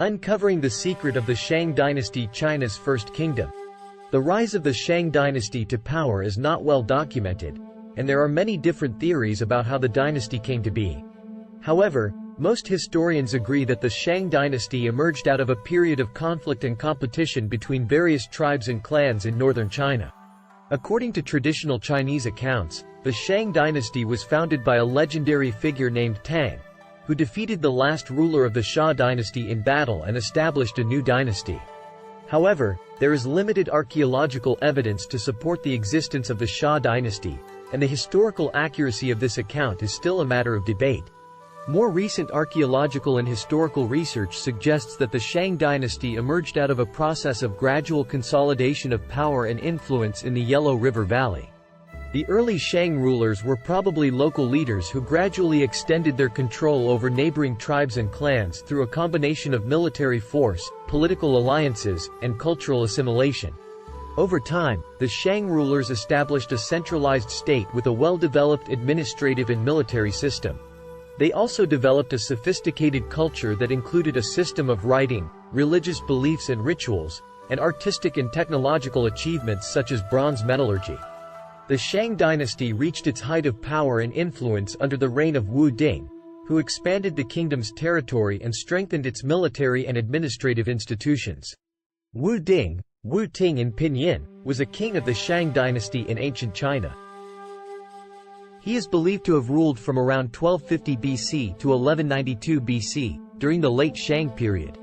Uncovering the secret of the Shang Dynasty, China's first kingdom. The rise of the Shang Dynasty to power is not well documented, and there are many different theories about how the dynasty came to be. However, most historians agree that the Shang Dynasty emerged out of a period of conflict and competition between various tribes and clans in northern China. According to traditional Chinese accounts, the Shang Dynasty was founded by a legendary figure named Tang, who defeated the last ruler of the Zhou Dynasty in battle and established a new dynasty. However, there is limited archaeological evidence to support the existence of the Zhou Dynasty, and the historical accuracy of this account is still a matter of debate. More recent archaeological and historical research suggests that the Shang Dynasty emerged out of a process of gradual consolidation of power and influence in the Yellow River Valley. The early Shang rulers were probably local leaders who gradually extended their control over neighboring tribes and clans through a combination of military force, political alliances, and cultural assimilation. Over time, the Shang rulers established a centralized state with a well-developed administrative and military system. They also developed a sophisticated culture that included a system of writing, religious beliefs and rituals, and artistic and technological achievements such as bronze metallurgy. The Shang Dynasty reached its height of power and influence under the reign of Wu Ding, who expanded the kingdom's territory and strengthened its military and administrative institutions. Wu Ding, Wu Ting in Pinyin, was a king of the Shang Dynasty in ancient China. He is believed to have ruled from around 1250 BC to 1192 BC, during the late Shang period.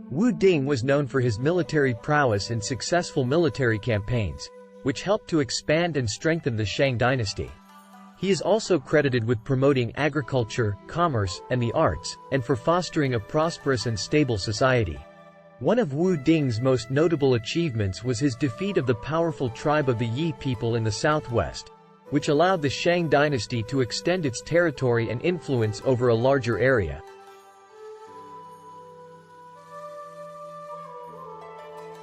Wu Ding was known for his military prowess and successful military campaigns, which helped to expand and strengthen the Shang Dynasty. He is also credited with promoting agriculture, commerce, and the arts, and for fostering a prosperous and stable society. One of Wu Ding's most notable achievements was his defeat of the powerful tribe of the Yi people in the southwest, which allowed the Shang Dynasty to extend its territory and influence over a larger area.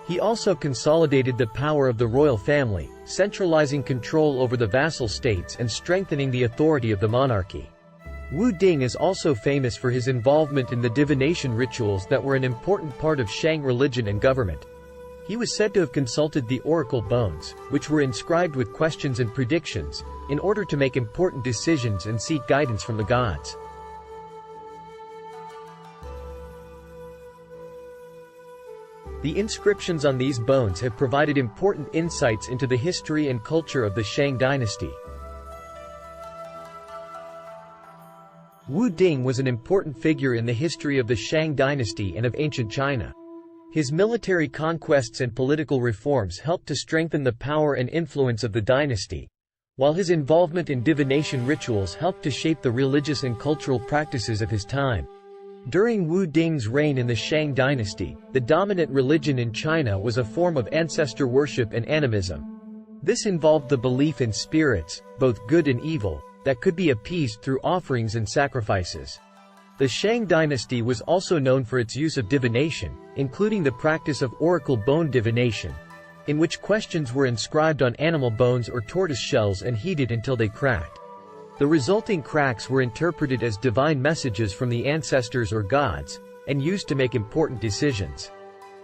He also consolidated the power of the royal family, centralizing control over the vassal states and strengthening the authority of the monarchy. Wu Ding is also famous for his involvement in the divination rituals that were an important part of Shang religion and government. He was said to have consulted the oracle bones, which were inscribed with questions and predictions, in order to make important decisions and seek guidance from the gods. The inscriptions on these bones have provided important insights into the history and culture of the Shang Dynasty. Wu Ding was an important figure in the history of the Shang Dynasty and of ancient China. His military conquests and political reforms helped to strengthen the power and influence of the dynasty, while his involvement in divination rituals helped to shape the religious and cultural practices of his time. During Wu Ding's reign in the Shang Dynasty, the dominant religion in China was a form of ancestor worship and animism. This involved the belief in spirits, both good and evil, that could be appeased through offerings and sacrifices. The Shang Dynasty was also known for its use of divination, including the practice of oracle bone divination, in which questions were inscribed on animal bones or tortoise shells and heated until they cracked. The resulting cracks were interpreted as divine messages from the ancestors or gods, and used to make important decisions.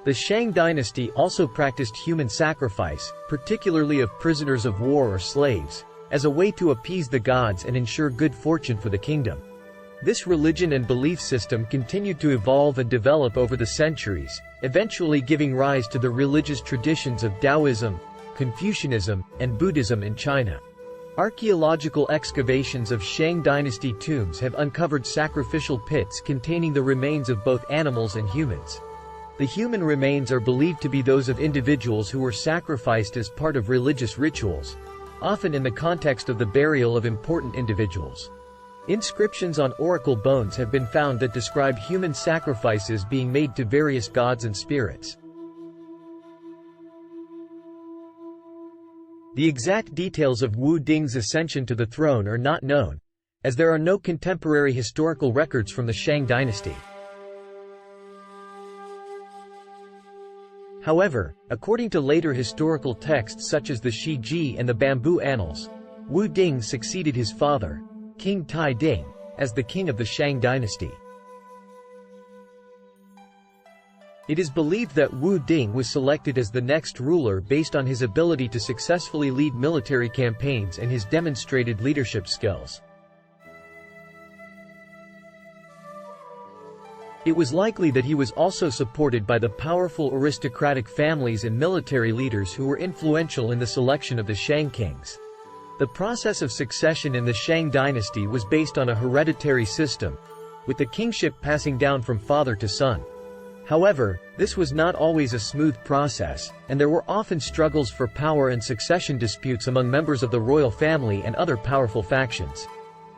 The Shang Dynasty also practiced human sacrifice, particularly of prisoners of war or slaves, as a way to appease the gods and ensure good fortune for the kingdom. This religion and belief system continued to evolve and develop over the centuries, eventually giving rise to the religious traditions of Taoism, Confucianism, and Buddhism in China. Archaeological excavations of Shang Dynasty tombs have uncovered sacrificial pits containing the remains of both animals and humans. The human remains are believed to be those of individuals who were sacrificed as part of religious rituals, often in the context of the burial of important individuals. Inscriptions on oracle bones have been found that describe human sacrifices being made to various gods and spirits. The exact details of Wu Ding's ascension to the throne are not known, as there are no contemporary historical records from the Shang Dynasty. However, according to later historical texts such as the Shi Ji and the Bamboo Annals, Wu Ding succeeded his father, King Tai Ding, as the king of the Shang Dynasty. It is believed that Wu Ding was selected as the next ruler based on his ability to successfully lead military campaigns and his demonstrated leadership skills. It was likely that he was also supported by the powerful aristocratic families and military leaders who were influential in the selection of the Shang kings. The process of succession in the Shang dynasty was based on a hereditary system, with the kingship passing down from father to son. However, this was not always a smooth process, and there were often struggles for power and succession disputes among members of the royal family and other powerful factions.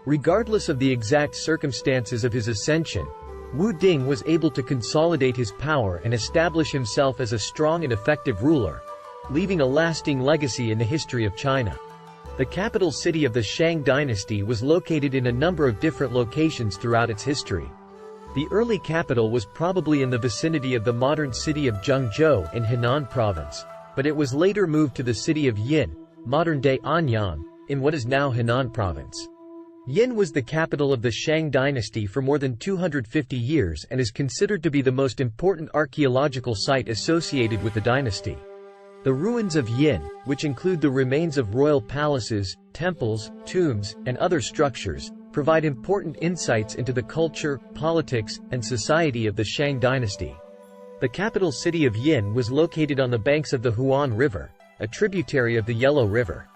Regardless of the exact circumstances of his ascension, Wu Ding was able to consolidate his power and establish himself as a strong and effective ruler, leaving a lasting legacy in the history of China. The capital city of the Shang dynasty was located in a number of different locations throughout its history. The early capital was probably in the vicinity of the modern city of Zhengzhou in Henan province, but it was later moved to the city of Yin, modern-day Anyang, in what is now Henan province. Yin was the capital of the Shang dynasty for more than 250 years and is considered to be the most important archaeological site associated with the dynasty. The ruins of Yin, which include the remains of royal palaces, temples, tombs, and other structures, provide important insights into the culture, politics, and society of the Shang dynasty. The capital city of Yin was located on the banks of the Huan River, a tributary of the Yellow River.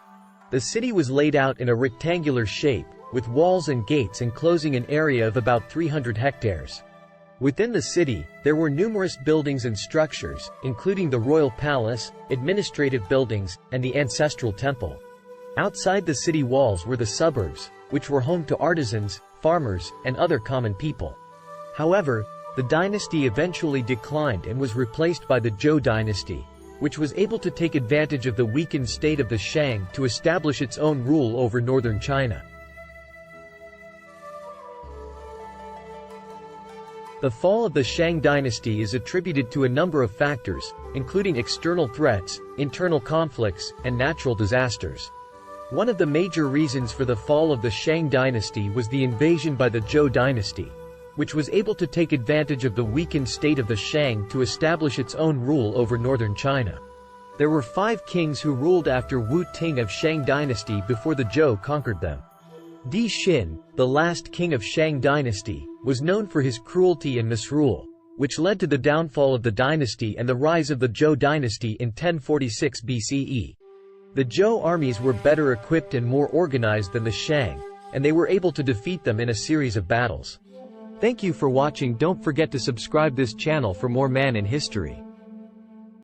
The city was laid out in a rectangular shape, with walls and gates enclosing an area of about 300 hectares. Within the city, there were numerous buildings and structures, including the royal palace, administrative buildings, and the ancestral temple. Outside the city walls were the suburbs, which were home to artisans, farmers, and other common people. However, the dynasty eventually declined and was replaced by the Zhou Dynasty, which was able to take advantage of the weakened state of the Shang to establish its own rule over northern China. The fall of the Shang dynasty is attributed to a number of factors, including external threats, internal conflicts, and natural disasters. One of the major reasons for the fall of the Shang dynasty was the invasion by the Zhou dynasty, which was able to take advantage of the weakened state of the Shang to establish its own rule over northern China. There were 5 kings who ruled after Wu Ting of Shang dynasty before the Zhou conquered them. Di Xin, the last king of Shang dynasty, was known for his cruelty and misrule, which led to the downfall of the dynasty and the rise of the Zhou dynasty in 1046 BCE. The Zhou armies were better equipped and more organized than the Shang, and they were able to defeat them in a series of battles. Thank you for watching. Don't forget to subscribe this channel for more man in history.